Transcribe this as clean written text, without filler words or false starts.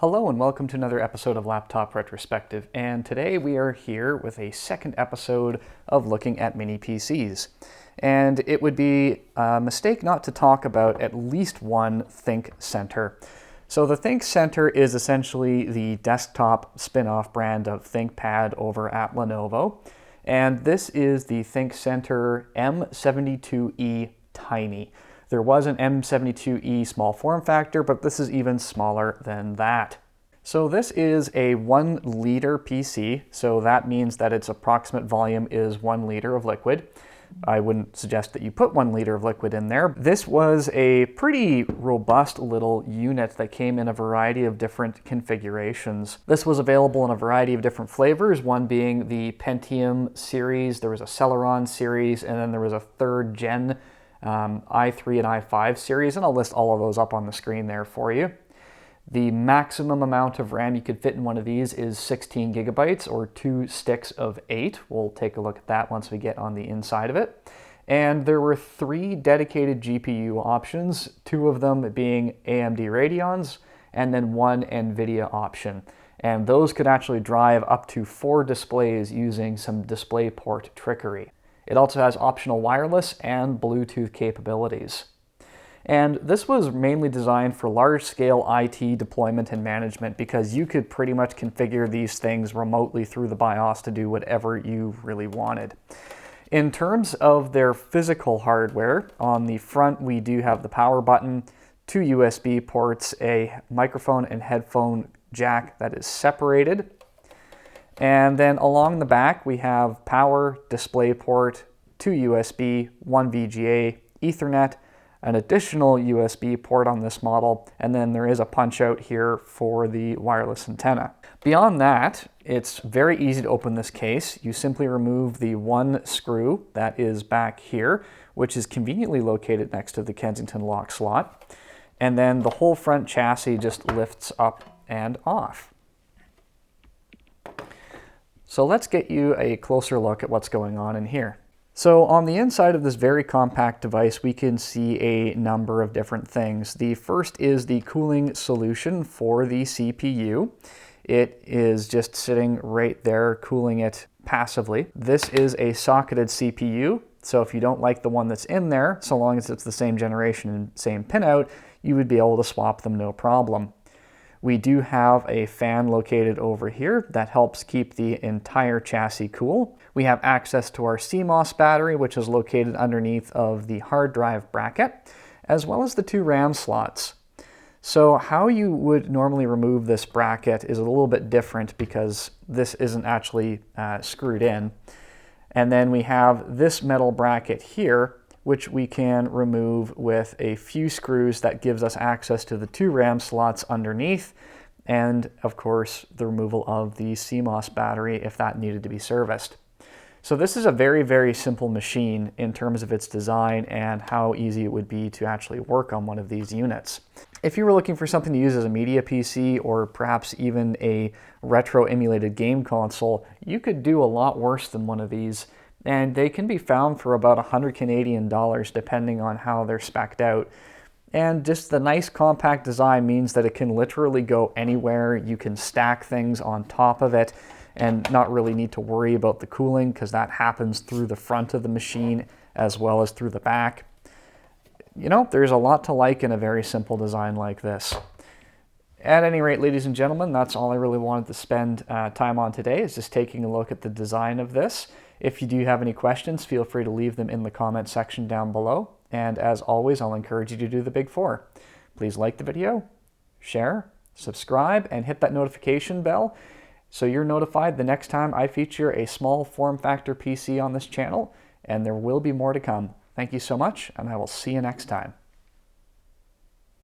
Hello and welcome to another episode of Laptop Retrospective, and today we are here with a second episode of looking at mini PCs. And it would be a mistake not to talk about at least one ThinkCentre. So the ThinkCentre is essentially the desktop spin-off brand of ThinkPad over at Lenovo, and this is the ThinkCentre m72e Tiny. There was an m72e small form factor, but this is even smaller than that. So this is a 1 liter PC, so that means that its approximate volume is 1 liter of liquid. I wouldn't suggest that you put 1 liter of liquid in there. This was a pretty robust little unit that came in a variety of different configurations. This was available in a variety of different flavors, one being the Pentium series, there was a Celeron series, and then there was a 3rd gen i3 and i5 series, and I'll list all of those up on the screen there for you. The maximum amount of RAM you could fit in one of these is 16 gigabytes or 2 sticks of 8. We'll take a look at that once we get on the inside of it. And there were 3 dedicated GPU options, 2 of them being AMD Radeons, and then 1 NVIDIA option. And those could actually drive up to 4 displays using some DisplayPort trickery. It also has optional wireless and Bluetooth capabilities. And this was mainly designed for large-scale IT deployment and management because you could pretty much configure these things remotely through the BIOS to do whatever you really wanted. In terms of their physical hardware, on the front we do have the power button, 2 USB ports, a microphone and headphone jack that is separated. And then along the back we have power, DisplayPort, 2 USB, 1 VGA, Ethernet, an additional USB port on this model, and then there is a punch out here for the wireless antenna. Beyond that, it's very easy to open this case. You simply remove the one screw that is back here, which is conveniently located next to the Kensington lock slot, and then the whole front chassis just lifts up and off. So let's get you a closer look at what's going on in here. So on the inside of this very compact device, we can see a number of different things. The first is the cooling solution for the CPU. It is just sitting right there, cooling it passively. This is a socketed CPU, so if you don't like the one that's in there, so long as it's the same generation and same pinout, you would be able to swap them no problem. We do have a fan located over here that helps keep the entire chassis cool. We have access to our CMOS battery, which is located underneath of the hard drive bracket, as well as the 2 RAM slots. So how you would normally remove this bracket is a little bit different because this isn't actually screwed in. And then we have this metal bracket here, which we can remove with a few screws that gives us access to the 2 RAM slots underneath, and of course the removal of the CMOS battery if that needed to be serviced. So this is a very, very simple machine in terms of its design and how easy it would be to actually work on one of these units. If you were looking for something to use as a media PC or perhaps even a retro emulated game console, you could do a lot worse than one of these. And they can be found for about 100 Canadian dollars depending on how they're spec'd out. And just the nice compact design means that it can literally go anywhere. You can stack things on top of it and not really need to worry about the cooling because that happens through the front of the machine as well as through the back. You know, there's a lot to like in a very simple design like this. At any rate, ladies and gentlemen, that's all I really wanted to spend time on today, is just taking a look at the design of this. If you do have any questions, feel free to leave them in the comment section down below. And as always, I'll encourage you to do the big 4. Please like the video, share, subscribe, and hit that notification bell so you're notified the next time I feature a small form factor PC on this channel, and there will be more to come. Thank you so much, and I will see you next time.